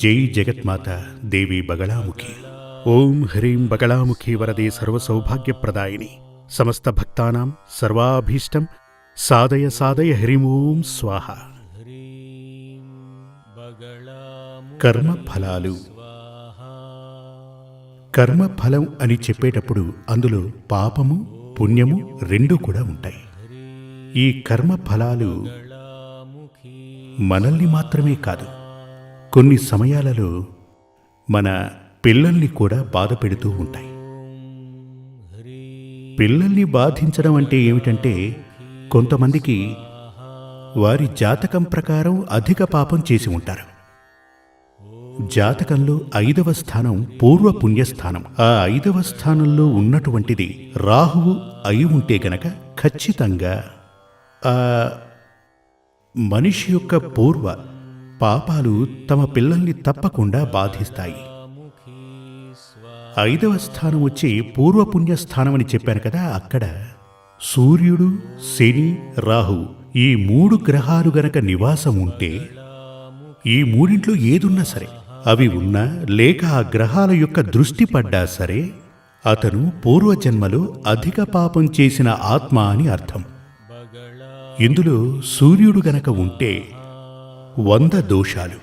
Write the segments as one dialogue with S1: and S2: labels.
S1: జై జగత్మాత దేవి బగళాముఖి. ఓం హ్రీం బగళాముఖి వరదే సర్వసౌభాగ్యప్రదాయిని సమస్త భక్తానాం సర్వాభీష్టం సాదయ సాదయ హ్రీం ఓం స్వాహ. కర్మఫలాలు. కర్మఫలం అని చెప్పేటప్పుడు అందులో పాపము పుణ్యము రెండూ కూడా ఉంటాయి. ఈ కర్మఫలాలు మనల్ని మాత్రమే కాదు, కొన్ని సమయాలలో మన పిల్లల్ని కూడా బాధ పెడుతూ ఉంటాయి. పిల్లల్ని బాధించడం అంటే ఏమిటంటే, కొంతమందికి వారి జాతకం ప్రకారం అధిక పాపం చేసి ఉంటారు. జాతకంలో 5వ స్థానం పూర్వ పుణ్యస్థానం. ఆ 5వ స్థానంలో ఉన్నటువంటిది రాహువు అయి ఉంటే గనక ఖచ్చితంగా ఆ మనిషి యొక్క పూర్వ పాపాలు తమ పిల్లల్ని తప్పకుండా బాధిస్తాయి. 5వ స్థానం వచ్చి పూర్వపుణ్యస్థానం అని చెప్పాను కదా, అక్కడ సూర్యుడు, శని, రాహు ఈ 3 గ్రహాలు గనక నివాసం ఉంటే, ఈ మూడింట్లో ఏదున్నా సరే, అవి ఉన్నా లేక ఆ గ్రహాల యొక్క దృష్టి పడ్డా సరే, అతను పూర్వజన్మలో అధిక పాపం చేసిన ఆత్మ అని అర్థం. ఇందులో సూర్యుడు గనక ఉంటే 100 దోషాలు,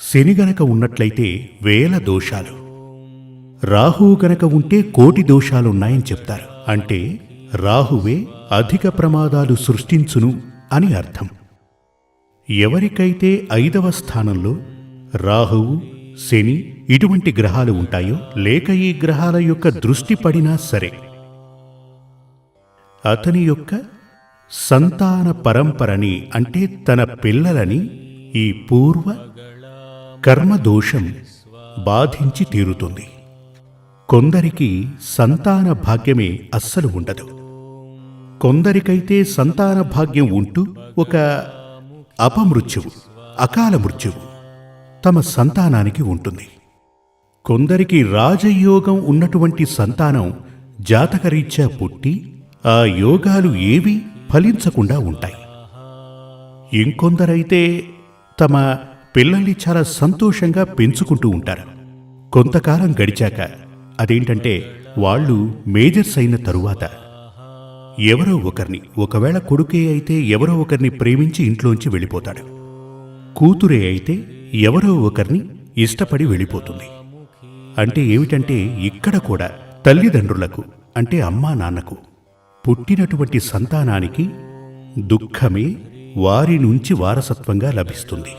S1: శని గనక ఉన్నట్లయితే 1000 దోషాలు, రాహువు గనక ఉంటే 1,000,000 దోషాలున్నాయని చెప్తారు. అంటే రాహువే అధిక ప్రమాదాలు సృష్టించును అని అర్థం. ఎవరికైతే 5వ స్థానంలో రాహువు, శని ఇటువంటి గ్రహాలు ఉంటాయో, లేక ఈ గ్రహాల యొక్క దృష్టి పడినా సరే, అతని యొక్క సంతాన పరంపరని అంటే తన పిల్లలని ఈ పూర్వ కర్మదోషం బాధించి తీరుతుంది. కొందరికి సంతాన భాగ్యమే అస్సలు ఉండదు. కొందరికైతే సంతాన భాగ్యం ఉంటూ ఒక అపమృత్యువు, అకాల మృత్యువు తమ సంతానానికి ఉంటుంది. కొందరికి రాజయోగం ఉన్నటువంటి సంతానం జాతకరీత్యా పుట్టి ఆ యోగాలు ఏవి ఫలించకుండా ఉంటాయి. ఇంకొందరైతే తమ పిల్లల్ని చాలా సంతోషంగా పెంచుకుంటూ ఉంటారు. కొంతకాలం గడిచాక అదేంటంటే, వాళ్ళు మేజర్స్ అయిన తరువాత ఎవరో ఒకరిని, ఒకవేళ కొడుకే అయితే ఎవరో ఒకరిని ప్రేమించి ఇంట్లోంచి వెళ్ళిపోతాడు. కూతురే అయితే ఎవరో ఒకరిని ఇష్టపడి వెళ్ళిపోతుంది. అంటే ఏమిటంటే, ఇక్కడ కూడా తల్లిదండ్రులకు అంటే అమ్మా నాన్నకు పుట్టినటువంటి సంతానానికి దుఃఖమే వారి నుంచి వారసత్వంగా లభిస్తుంది.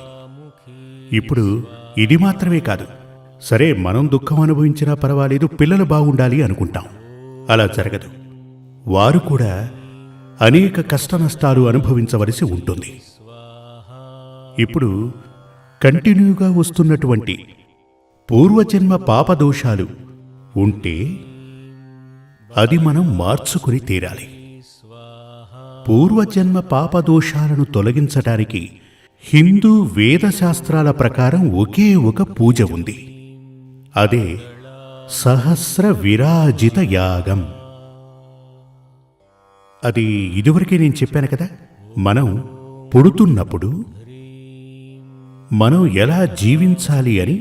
S1: ఇప్పుడు ఇది మాత్రమే కాదు, సరే మనం దుఃఖం అనుభవించినా పర్వాలేదు, పిల్లలు బాగుండాలి అనుకుంటాం. అలా జరగదు. వారు కూడా అనేక కష్టనష్టాలు అనుభవించవలసి ఉంటుంది. ఇప్పుడు కంటిన్యూగా వస్తున్నటువంటి పూర్వజన్మ పాపదోషాలు ఉంటే అది మనం మార్చుకుని తీరాలి. పూర్వజన్మ పాపదోషాలను తొలగించటానికి హిందూ వేదశాస్త్రాల ప్రకారం ఒకే ఒక పూజ ఉంది. అదే సహస్ర విరాజిత యాగం. అది ఇదివరకే నేను చెప్పాను కదా, మనం పుడుతున్నప్పుడు మనం ఎలా జీవించాలి అని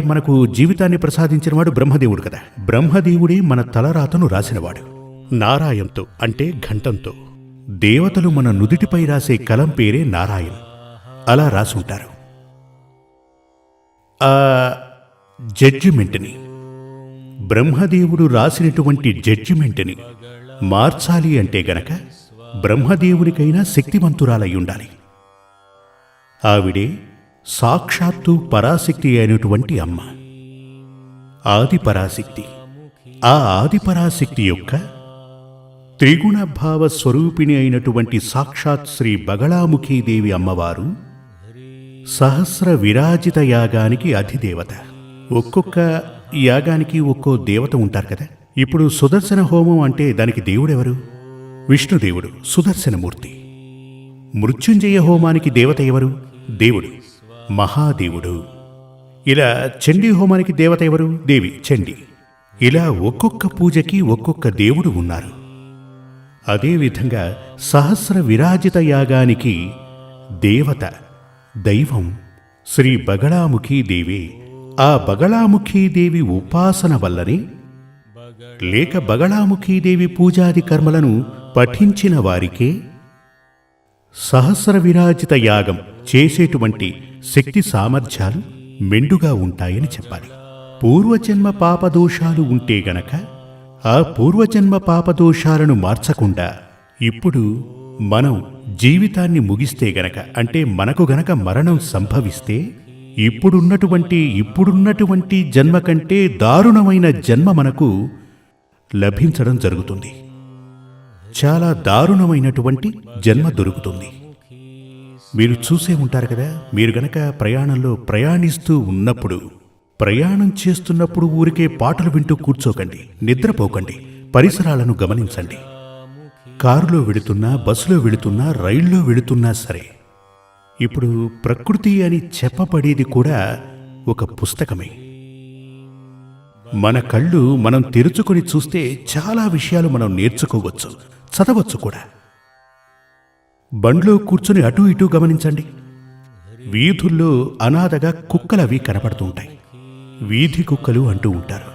S1: మనకు జీవితాన్ని ప్రసాదించినవాడు బ్రహ్మదేవుడు కదా. బ్రహ్మదేవుడే మన తలరాతను రాసినవాడు. నారాయంతో అంటే ఘంటంతో. దేవతలు మన నుదిటిపై రాసే కలం పేరే నారాయణ్. అలా రాసుంటారు. ఆ జడ్జిమెంట్ని, బ్రహ్మదేవుడు రాసినటువంటి జడ్జిమెంట్ని మార్చాలి అంటే గనక బ్రహ్మదేవునికైనా శక్తివంతురాలై ఉండాలి. ఆవిడే సాక్షాత్తు పరాశక్తి అయినటువంటి అమ్మ, ఆదిపరాశక్తి. ఆ ఆదిపరాశక్తి యొక్క త్రిగుణభావ స్వరూపిణి అయినటువంటి సాక్షాత్ శ్రీ బగళాముఖీదేవి అమ్మవారు సహస్ర విరాజిత యాగానికి అధిదేవత. ఒక్కొక్క యాగానికి ఒక్కో దేవత ఉంటారు కదా. ఇప్పుడు సుదర్శన హోమం అంటే దానికి దేవుడెవరు? విష్ణుదేవుడు, సుదర్శనమూర్తి. మృత్యుంజయ హోమానికి దేవత ఎవరు? దేవుడు, మహాదేవుడు. ఇలా చండీ హోమానికి దేవత ఎవరు? దేవి, చండీ. ఇలా ఒక్కొక్క పూజకి ఒక్కొక్క దేవుడు ఉన్నారు. అదేవిధంగా సహస్ర విరాజిత యాగానికి దేవత, దైవం శ్రీ బగళాముఖీదేవి. ఆ బగళాముఖీదేవి ఉపాసన వల్లనే లేక బగళాముఖీదేవి పూజాది కర్మలను పఠించిన వారికే సహస్ర విరాజిత యాగం చేసేటువంటి శక్తి సామర్థ్యాలు మెండుగా ఉంటాయని చెప్పాలి. పూర్వజన్మ పాపదోషాలు ఉంటే గనక ఆ పూర్వజన్మ పాపదోషాలను మార్చకుండా ఇప్పుడు మనం జీవితాన్ని ముగిస్తే గనక, అంటే మనకు గనక మరణం సంభవిస్తే ఇప్పుడున్నటువంటి జన్మ కంటే దారుణమైన జన్మ మనకు లభించడం జరుగుతుంది. చాలా దారుణమైనటువంటి జన్మ దొరుకుతుంది. మీరు చూసే ఉంటారు కదా, మీరు గనక ప్రయాణంలో ప్రయాణిస్తూ ఉన్నప్పుడు, ప్రయాణం చేస్తున్నప్పుడు ఊరికే పాటలు వింటూ కూర్చోకండి, నిద్రపోకండి, పరిసరాలను గమనించండి. కారులో వెళుతున్నా, బస్సులో వెళుతున్నా, రైల్లో వెళుతున్నా సరే, ఇప్పుడు ప్రకృతి అని చెప్పబడేది కూడా ఒక పుస్తకమే. మన కళ్ళు మనం తెరుచుకొని చూస్తే చాలా విషయాలు మనం నేర్చుకోవచ్చు, చదవచ్చు కూడా. బండ్లో కూర్చుని అటూ ఇటూ గమనించండి. వీధుల్లో అనాథగా కుక్కలవి కనపడుతుంటాయి. వీధి కుక్కలు అంటూ ఉంటారు.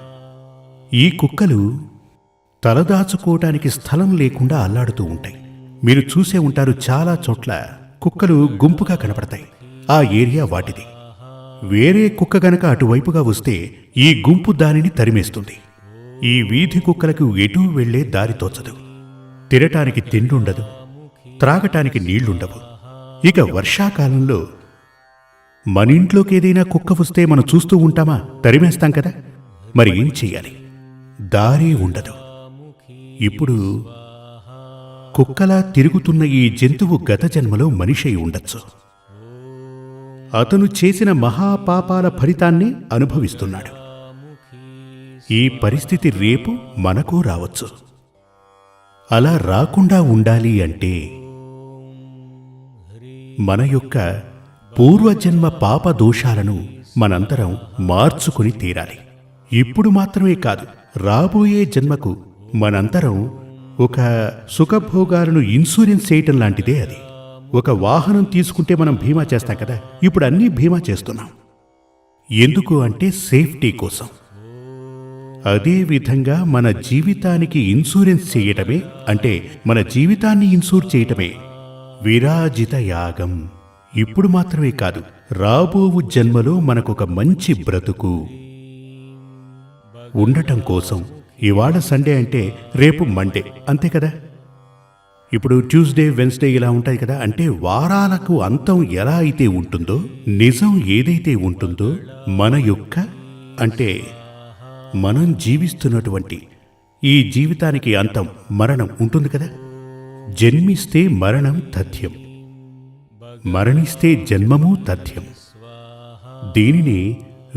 S1: ఈ కుక్కలు తలదాచుకోవటానికి స్థలం లేకుండా అల్లాడుతూ ఉంటాయి. మీరు చూసే ఉంటారు, చాలా చోట్ల కుక్కలు గుంపుగా కనపడతాయి. ఆ ఏరియా వాటిది. వేరే కుక్క గనక అటువైపుగా వస్తే ఈ గుంపు దానిని తరిమేస్తుంది. ఈ వీధి కుక్కలకు ఎటూ వెళ్లే దారి తోచదు. తినటానికి తిండుండదు, త్రాగటానికి నీళ్లుండవు. ఇక వర్షాకాలంలో మన ఇంట్లోకి ఏదైనా కుక్క వస్తే మనం చూస్తూ ఉంటామా? తరిమేస్తాం కదా. మరి ఏం చెయ్యాలి? దారి ఉండదు. ఇప్పుడు కుక్కలా తిరుగుతున్న ఈ జంతువు గత జన్మలో మనిషి అయి ఉండొచ్చు. అతను చేసిన మహాపాపాల ఫలితాన్ని అనుభవిస్తున్నాడు. ఈ పరిస్థితి రేపు మనకు రావచ్చు. అలా రాకుండా ఉండాలి అంటే మన యొక్క పూర్వజన్మ పాప దోషాలను మనంతరం మార్చుకుని తీరాలి. ఇప్పుడు మాత్రమే కాదు, రాబోయే జన్మకు మనంతరం ఒక సుఖభోగాలను ఇన్సూరెన్స్ చేయటం లాంటిదే అది. ఒక వాహనం తీసుకుంటే మనం బీమా చేస్తాం కదా, ఇప్పుడు అన్నీ బీమా చేస్తున్నాం. ఎందుకు అంటే సేఫ్టీ కోసం. అదే విధంగా మన జీవితానికి ఇన్సూరెన్స్ చేయటమే, అంటే మన జీవితాన్ని ఇన్సూర్ చేయటమే విరాజిత యాగం. ఇప్పుడు మాత్రమే కాదు, రాబోవు జన్మలో మనకొక మంచి బ్రతుకు ఉండటం కోసం. ఇవాళ సండే అంటే రేపు మండే, అంతే కదా. ఇప్పుడు ట్యూస్డే, వెన్స్డే ఇలా ఉంటాయి కదా. అంటే వారాలకు అంతం ఎలా అయితే ఉంటుందో, నిజం ఏదైతే ఉంటుందో, మన యొక్క అంటే మనం జీవిస్తున్నటువంటి ఈ జీవితానికి అంతం మరణం ఉంటుంది కదా. జన్మిస్తే మరణం తథ్యం, మరణిస్తే జన్మము తథ్యం. దీనిని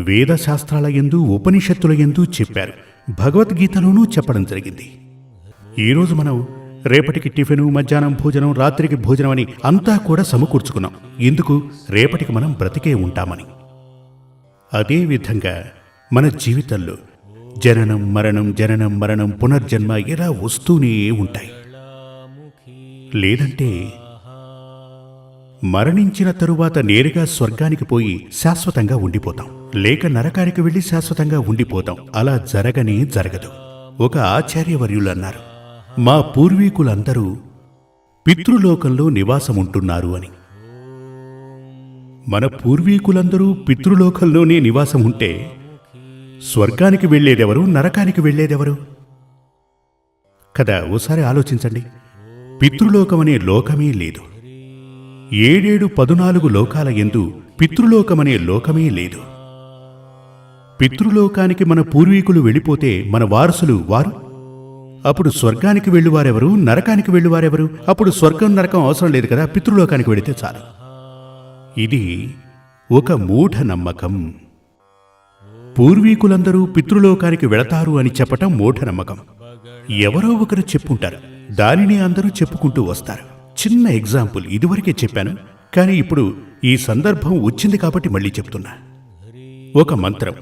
S1: వేదశాస్త్రాల యందు, ఉపనిషత్తుల యందు చెప్పారు. భగవద్గీతలోనూ చెప్పడం జరిగింది. ఈరోజు మనం రేపటికి టిఫిను, మధ్యాహ్నం భోజనం, రాత్రికి భోజనం అని అంతా కూడా సమకూర్చుకున్నాం. ఎందుకు? రేపటికి మనం బ్రతికే ఉంటామని. అదేవిధంగా మన జీవితంలో జననం మరణం, జననం మరణం, పునర్జన్మ ఇలా వస్తూనే ఉంటాయి. లేదంటే మరణించిన తరువాత నేరుగా స్వర్గానికి పోయి శాశ్వతంగా ఉండిపోతాం, లేక నరకానికి వెళ్ళి శాశ్వతంగా ఉండిపోతాం. అలా జరగనే జరగదు. ఒక ఆచార్యవర్యులు అన్నారు, మా పూర్వీకులందరూ పితృలోకంలో నివాసముంటున్నారు అని. మన పూర్వీకులందరూ పితృలోకంలోనే నివాసం ఉంటే స్వర్గానికి వెళ్ళేదెవరు, నరకానికి వెళ్ళేదెవరు కదా? ఓసారి ఆలోచించండి. పితృలోకమనే లోకమే లేదు. 7-14 లోకాల యందు పితృలోకమనే లోకమే లేదు. పితృలోకానికి మన పూర్వీకులు వెళ్ళిపోతే మన వారసులు వారు. అప్పుడు స్వర్గానికి వెళ్ళువారెవరు, నరకానికి వెళ్ళువారెవరు? అప్పుడు స్వర్గం నరకం అవసరం లేదు కదా, పితృలోకానికి వెళితే చాలు. ఇది ఒక మూఢ నమ్మకం. పూర్వీకులందరూ పితృలోకానికి వెళతారు అని చెప్పటం మూఢనమ్మకం. ఎవరో ఒకరు చెప్పుంటారు, దానిని అందరూ చెప్పుకుంటూ వస్తారు. చిన్న ఎగ్జాంపుల్ ఇదివరకే చెప్పాను, కానీ ఇప్పుడు ఈ సందర్భం వచ్చింది కాబట్టి మళ్ళీ చెప్తున్నా. ఒక మంత్రం,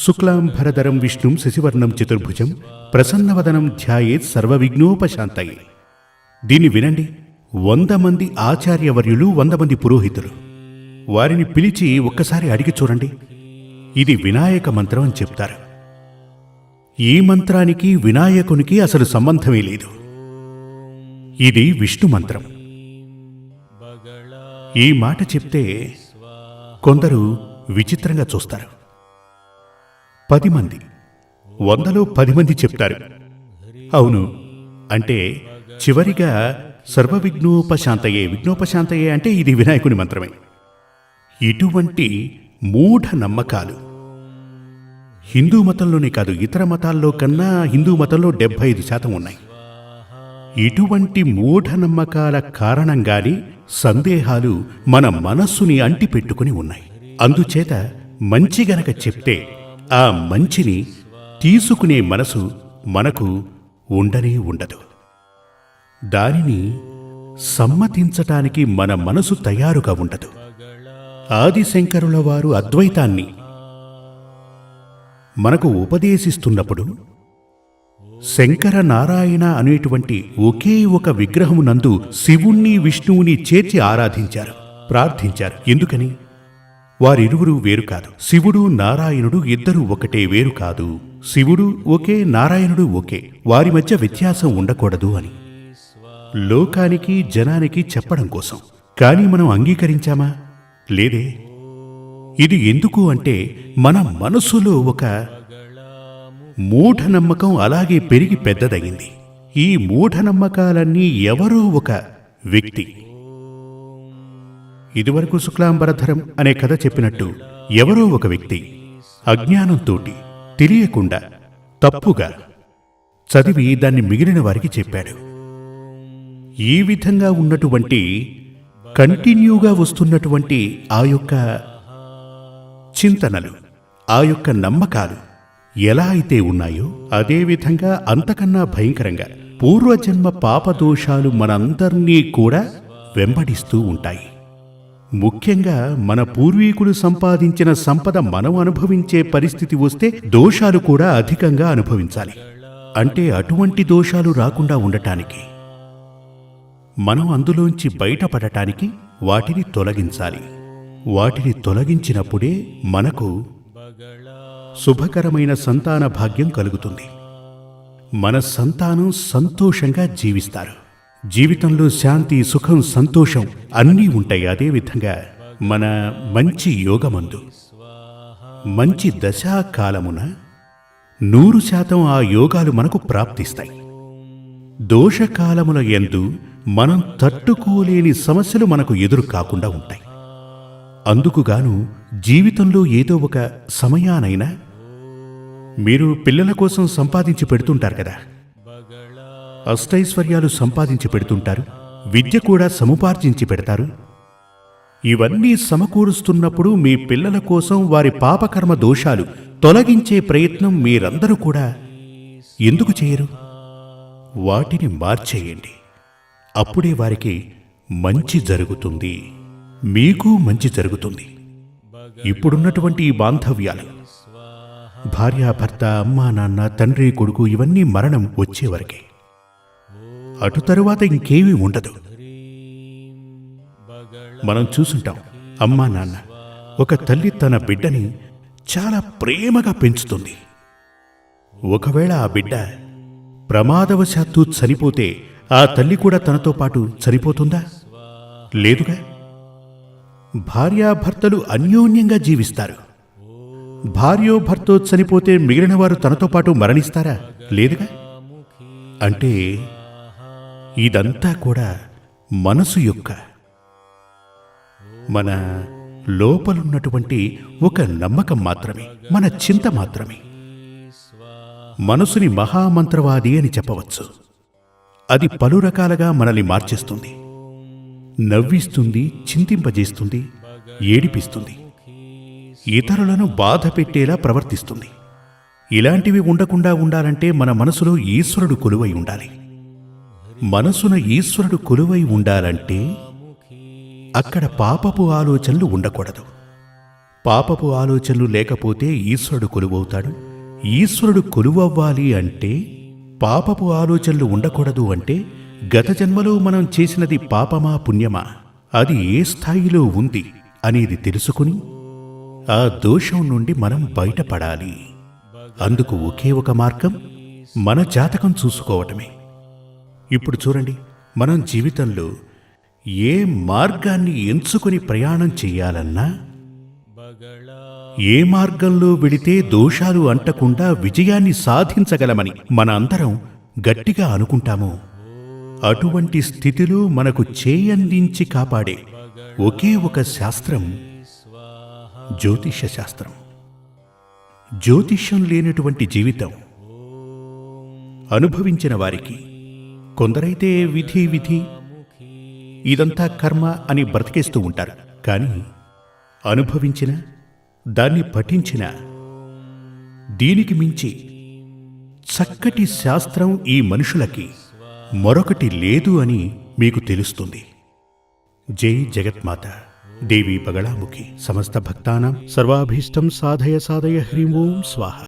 S1: శుక్లాంబరధరం విష్ణుం శశివర్ణం చతుర్భుజం ప్రసన్నవదనం ధ్యాయేత్ సర్వవిఘ్నోపశాంతయే. దీన్ని వినండి. 100 మంది ఆచార్యవర్యులు, 100 మంది పురోహితులు వారిని పిలిచి ఒక్కసారి అడిగి చూడండి. ఇది వినాయక మంత్రం అని చెప్తారు. ఈ మంత్రానికి వినాయకునికి అసలు సంబంధమే లేదు. ఇది విష్ణు మంత్రం. ఈ మాట చెప్తే కొందరు విచిత్రంగా చూస్తారు. 10 మంది 100లో 10 మంది చెప్తారు అవును అంటే చివరిగా సర్వవిఘ్నోపశాంతయే, విఘ్నోపశాంతయే అంటే ఇది వినాయకుని మంత్రమే. ఇటువంటి మూఢ నమ్మకాలు హిందూ మతంలోనే కాదు, ఇతర మతాల్లో కన్నా హిందూ మతంలో 75% ఉన్నాయి. ఇటువంటి మూఢనమ్మకాల కారణంగానే సందేహాలు మన మనస్సుని అంటిపెట్టుకుని ఉన్నాయి. అందుచేత మంచి గనక చెప్తే ఆ మంచిని తీసుకునే మనసు మనకు ఉండనే ఉండదు. దానిని సమ్మతించటానికి మన మనసు తయారుగా ఉండదు. ఆదిశంకరుల వారు అద్వైతాన్ని మనకు ఉపదేశిస్తున్నప్పుడు శంకర నారాయణ అనేటువంటి ఒకే ఒక విగ్రహమునందు శివుణ్ణి విష్ణువుని చేర్చి ఆరాధించారు, ప్రార్థించారు. ఎందుకని? వారిరువురు వేరు కాదు. శివుడు నారాయణుడు ఇద్దరు ఒకటే, వేరు కాదు. శివుడు ఒకే, నారాయణుడు ఒకే, వారి మధ్య వ్యత్యాసం ఉండకూడదు అని లోకానికి జనానికి చెప్పడం కోసం. కానీ మనం అంగీకరించామా? లేదే. ఇది ఎందుకు అంటే మన మనసులో ఒక మూఢనమ్మకం అలాగే పెరిగి పెద్దదయింది. ఈ మూఢనమ్మకాలన్నీ ఎవరో ఒక వ్యక్తి, ఇదివరకు శుక్లాంబరధరం అనే కథ చెప్పినట్టు ఎవరో ఒక వ్యక్తి అజ్ఞానంతోటి తెలియకుండా తప్పుగా చదివి దాన్ని మిగిలిన వారికి చెప్పాడు. ఈ విధంగా ఉన్నటువంటి కంటిన్యూగా వస్తున్నటువంటి ఆ యొక్క చింతనలు, ఆ యొక్క నమ్మకాలు ఎలా అయితే ఉన్నాయో అదేవిధంగా అంతకన్నా భయంకరంగా పూర్వజన్మ పాపదోషాలు మనందర్నీ కూడా వెంబడిస్తూ ఉంటాయి. ముఖ్యంగా మన పూర్వీకులు సంపాదించిన సంపద మనం అనుభవించే పరిస్థితి వస్తే దోషాలు కూడా అధికంగా అనుభవించాలి. అంటే అటువంటి దోషాలు రాకుండా ఉండటానికి, మనం అందులోంచి బయటపడటానికి వాటిని తొలగించాలి. వాటిని తొలగించినప్పుడే మనకు శుభకరమైన సంతాన భాగ్యం కలుగుతుంది. మన సంతానం సంతోషంగా జీవిస్తారు. జీవితంలో శాంతి, సుఖం, సంతోషం అన్నీ ఉంటాయి. అదేవిధంగా మన మంచి యోగమందు, మంచి దశాకాలమున 100% ఆ యోగాలు మనకు ప్రాప్తిస్తాయి. దోషకాలముల యందు మనం తట్టుకోలేని సమస్యలు మనకు ఎదురు కాకుండా ఉంటాయి. అందుకుగాను జీవితంలో ఏదో ఒక సమయానైనా మీరు పిల్లల కోసం సంపాదించి పెడుతుంటారు కదా, అష్టైశ్వర్యాలు సంపాదించి పెడుతుంటారు, విద్య కూడా సముపార్జించి పెడతారు. ఇవన్నీ సమకూరుస్తున్నప్పుడు మీ పిల్లల కోసం వారి పాపకర్మ దోషాలు తొలగించే ప్రయత్నం మీరందరూ కూడా ఎందుకు చేయరు? వాటిని మార్చేయండి. అప్పుడే వారికి మంచి జరుగుతుంది, మీకు మంచి జరుగుతుంది. ఇప్పుడున్నటువంటి ఈ బాంధవ్యాలు, భార్యాభర్త, అమ్మా నాన్న, తండ్రి కొడుకు, ఇవన్నీ మరణం వచ్చేవరకే. అటు తరువాత ఇంకేమీ ఉండదు. మనం చూసుంటాం, అమ్మా నాన్న, ఒక తల్లి తన బిడ్డని చాలా ప్రేమగా పెంచుతుంది. ఒకవేళ ఆ బిడ్డ ప్రమాదవశాత్తు చనిపోతే ఆ తల్లి కూడా తనతో పాటు చనిపోతుందా? లేదుగా. భార్యాభర్తలు అన్యోన్యంగా జీవిస్తారు. భార్యో భర్తో చనిపోతే మిగిలిన వారు తనతో పాటు మరణిస్తారా? లేదుగా. అంటే ఇదంతా కూడా మనసు యొక్క, మన లోపలున్నటువంటి ఒక నమ్మకం మాత్రమే, మన చింత మాత్రమే. మనసుని మహామంత్రవాది అని చెప్పవచ్చు. అది పలు రకాలుగా మనల్ని మార్చేస్తుంది, నవ్విస్తుంది, చింతింపజేస్తుంది, ఏడిపిస్తుంది, ఇతరులను బాధ పెట్టేలా ప్రవర్తిస్తుంది. ఇలాంటివి ఉండకుండా ఉండాలంటే మన మనసులో ఈశ్వరుడు కొలువై ఉండాలి. మనసున ఈశ్వరుడు కొలువై ఉండాలంటే అక్కడ పాపపు ఆలోచనలు ఉండకూడదు. పాపపు ఆలోచనలు లేకపోతే ఈశ్వరుడు కొలువవుతాడు. ఈశ్వరుడు కొలువవ్వాలి అంటే పాపపు ఆలోచనలు ఉండకూడదు. అంటే గత జన్మలో మనం చేసినది పాపమా పుణ్యమా, అది ఏ స్థాయిలో ఉంది అనేది తెలుసుకుని ఆ దోషం నుండి మనం బయటపడాలి. అందుకు ఒకే ఒక మార్గం మన జాతకం చూసుకోవటమే. ఇప్పుడు చూడండి, మనం జీవితంలో ఏ మార్గాన్ని ఎంచుకుని ప్రయాణం చెయ్యాలన్నా, ఏ మార్గంలో వెళితే దోషాలు అంటకుండా విజయాన్ని సాధించగలమని మన అందరం గట్టిగా అనుకుంటామో, అటువంటి స్థితిలో మనకు చేయందించి కాపాడే ఒకే ఒక శాస్త్రం జ్యోతిష్య శాస్త్రం. జ్యోతిష్యం లేనటువంటి జీవితం అనుభవించిన వారికి, కొందరైతే విధి విధి ఇదంతా కర్మ అని బ్రతికేస్తూ ఉంటారు. కానీ అనుభవించిన, దాన్ని పఠించిన, దీనికి మించి చక్కటి శాస్త్రం ఈ మనుషులకి మరొకటి లేదు అని మీకు తెలుస్తుంది. జై జగత్మాత దేవి బగళాముఖి. సమస్త భక్తానాం సర్వాభీష్టం సాధయ సాధయ. హ్రీం ఓం స్వాహ.